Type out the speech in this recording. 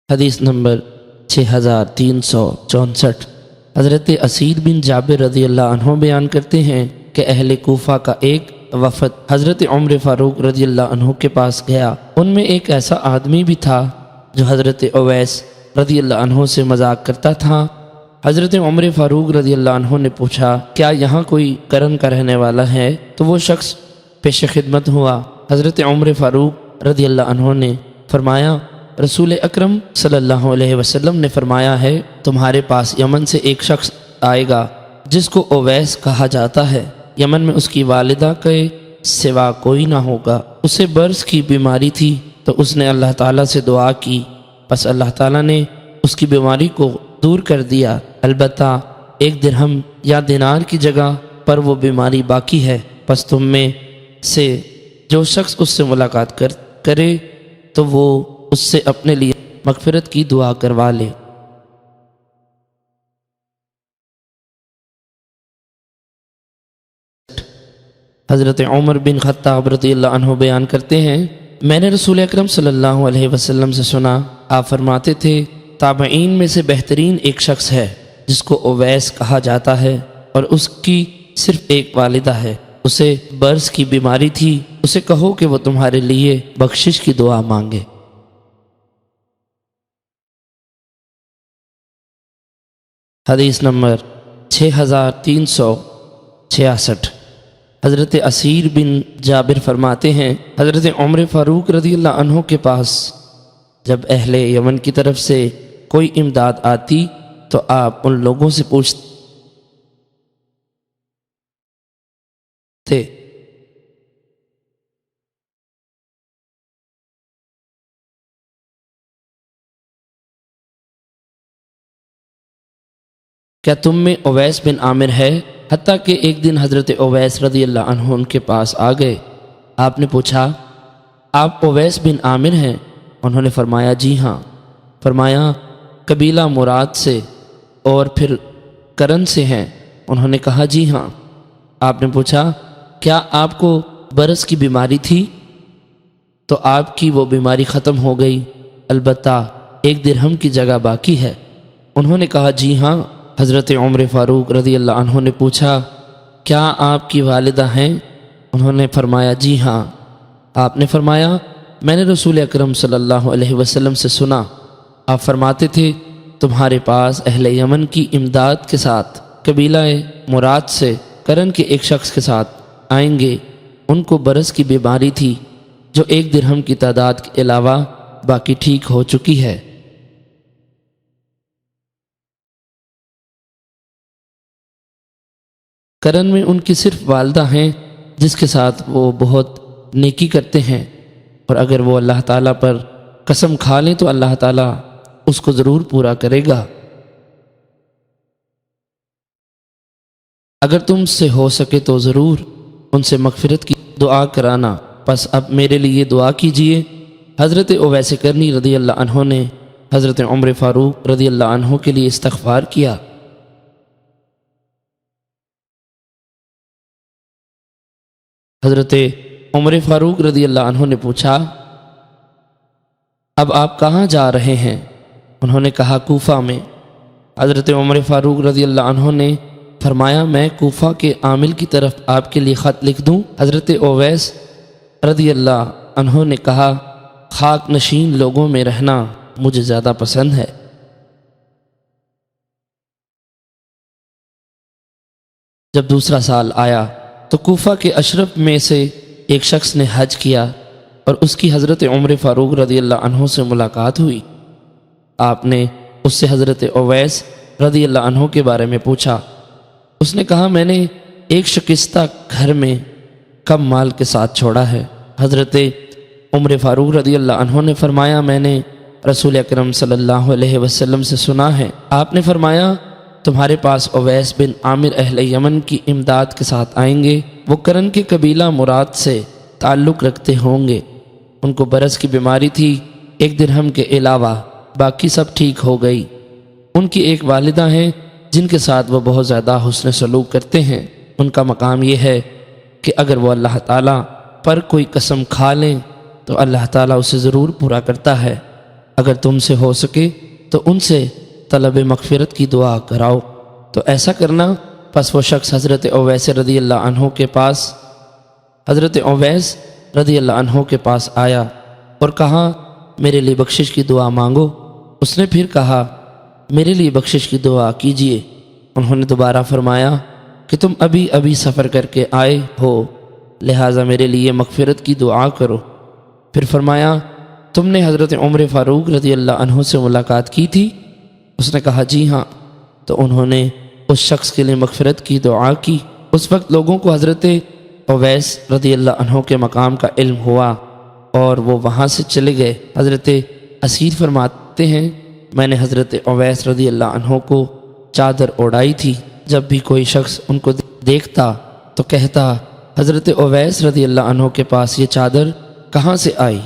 حدیث نمبر 6364۔ حضرت اسید بن جابر رضی اللہ عنہ بیان کرتے ہیں کہ اہل کوفہ کا ایک وفد حضرت عمر فاروق رضی اللہ عنہ کے پاس گیا۔ ان میں ایک ایسا آدمی بھی تھا جو حضرت اویس رضی اللہ عنہ سے مذاق کرتا تھا۔ حضرت عمر فاروق رضی اللہ عنہ نے پوچھا، کیا یہاں کوئی کرن کا رہنے والا ہے؟ تو وہ شخص پیش خدمت ہوا۔ حضرت عمر فاروق رضی اللہ عنہ نے فرمایا، رسول اکرم صلی اللہ علیہ وسلم نے فرمایا ہے تمہارے پاس یمن سے ایک شخص آئے گا جس کو اویس کہا جاتا ہے۔ یمن میں اس کی والدہ کے سوا کوئی نہ ہوگا۔ اسے برص کی بیماری تھی تو اس نے اللہ تعالیٰ سے دعا کی، پس اللہ تعالیٰ نے اس کی بیماری کو دور کر دیا، البتہ 1 درہم یا دینار کی جگہ پر وہ بیماری باقی ہے۔ پس تم میں سے جو شخص اس سے ملاقات کرے تو وہ اس سے اپنے لیے مغفرت کی دعا کروا لے۔ حضرت عمر بن خطاب رضی اللہ عنہ بیان کرتے ہیں، میں نے رسول اکرم صلی اللہ علیہ وسلم سے سنا، آپ فرماتے تھے تابعین میں سے بہترین ایک شخص ہے جس کو اویس کہا جاتا ہے اور اس کی صرف ایک والدہ ہے، اسے برص کی بیماری تھی، اسے کہو کہ وہ تمہارے لیے بخشش کی دعا مانگے۔ حدیث نمبر 6366۔ حضرت اسیر بن جابر فرماتے ہیں، حضرت عمر فاروق رضی اللہ عنہ کے پاس جب اہل یمن کی طرف سے کوئی امداد آتی تو آپ ان لوگوں سے پوچھتے تھے کیا تم میں اویس بن عامر ہے؟ حتیٰ کہ ایک دن حضرت اویس رضی اللہ عنہ ان کے پاس آ گئے۔ آپ نے پوچھا، آپ اویس بن عامر ہیں؟ انہوں نے فرمایا جی ہاں۔ فرمایا قبیلہ مراد سے اور پھر کرن سے ہیں؟ انہوں نے کہا جی ہاں۔ آپ نے پوچھا، کیا آپ کو برص کی بیماری تھی؟ تو آپ کی وہ بیماری ختم ہو گئی، البتہ 1 درہم کی جگہ باقی ہے؟ انہوں نے کہا جی ہاں۔ حضرت عمر فاروق رضی اللہ عنہ نے پوچھا، کیا آپ کی والدہ ہیں؟ انہوں نے فرمایا جی ہاں۔ آپ نے فرمایا، میں نے رسول اکرم صلی اللہ علیہ وسلم سے سنا، آپ فرماتے تھے تمہارے پاس اہل یمن کی امداد کے ساتھ قبیلہ مراد سے کرن کے ایک شخص کے ساتھ آئیں گے، ان کو برص کی بیماری تھی جو 1 درہم کی تعداد کے علاوہ باقی ٹھیک ہو چکی ہے۔ کرن میں ان کی صرف والدہ ہیں جس کے ساتھ وہ بہت نیکی کرتے ہیں، اور اگر وہ اللہ تعالیٰ پر قسم کھا لیں تو اللہ تعالیٰ اس کو ضرور پورا کرے گا۔ اگر تم سے ہو سکے تو ضرور ان سے مغفرت کی دعا کرانا، پس اب میرے لیے دعا کیجیے۔ حضرت اویس کرنی رضی اللہ عنہ نے حضرت عمر فاروق رضی اللہ عنہ کے لیے استغفار کیا۔ حضرت عمر فاروق رضی اللہ عنہ نے پوچھا، اب آپ کہاں جا رہے ہیں؟ انہوں نے کہا کوفہ میں۔ حضرت عمر فاروق رضی اللہ عنہ نے فرمایا، میں کوفہ کے عامل کی طرف آپ کے لیے خط لکھ دوں؟ حضرت اویس رضی اللہ عنہ نے کہا، خاک نشین لوگوں میں رہنا مجھے زیادہ پسند ہے۔ جب دوسرا سال آیا تو کوفہ کے اشرف میں سے ایک شخص نے حج کیا اور اس کی حضرت عمر فاروق رضی اللہ عنہ سے ملاقات ہوئی۔ آپ نے اس سے حضرت اویس رضی اللہ عنہ کے بارے میں پوچھا۔ اس نے کہا، میں نے ایک شکستہ گھر میں کم مال کے ساتھ چھوڑا ہے۔ حضرت عمر فاروق رضی اللہ عنہ نے فرمایا، میں نے رسول اکرم صلی اللہ علیہ وسلم سے سنا ہے، آپ نے فرمایا تمہارے پاس اویس بن عامر اہل یمن کی امداد کے ساتھ آئیں گے، وہ کرن کے قبیلہ مراد سے تعلق رکھتے ہوں گے، ان کو برص کی بیماری تھی، 1 درہم کے علاوہ باقی سب ٹھیک ہو گئی، ان کی ایک والدہ ہیں جن کے ساتھ وہ بہت زیادہ حسن سلوک کرتے ہیں، ان کا مقام یہ ہے کہ اگر وہ اللہ تعالیٰ پر کوئی قسم کھا لیں تو اللہ تعالیٰ اسے ضرور پورا کرتا ہے۔ اگر تم سے ہو سکے تو ان سے طلب مغفرت کی دعا کراؤ۔ تو ایسا کرنا۔ پس وہ شخص حضرت اویس رضی اللہ عنہ کے پاس آیا اور کہا میرے لیے بخشش کی دعا مانگو۔ اس نے پھر کہا میرے لیے بخشش کی دعا کیجیے۔ انہوں نے دوبارہ فرمایا کہ تم ابھی سفر کر کے آئے ہو، لہٰذا میرے لیے مغفرت کی دعا کرو۔ پھر فرمایا تم نے حضرت عمر فاروق رضی اللہ عنہ سے ملاقات کی تھی؟ اس نے کہا جی ہاں۔ تو انہوں نے اس شخص کے لیے مغفرت کی دعا کی۔ اس وقت لوگوں کو حضرت اویس رضی اللہ عنہ کے مقام کا علم ہوا اور وہ وہاں سے چلے گئے۔ حضرت اسیر فرماتے ہیں میں نے حضرت اویس رضی اللہ عنہ کو چادر اوڑھائی تھی۔ جب بھی کوئی شخص ان کو دیکھتا تو کہتا حضرت اویس رضی اللہ عنہ کے پاس یہ چادر کہاں سے آئی؟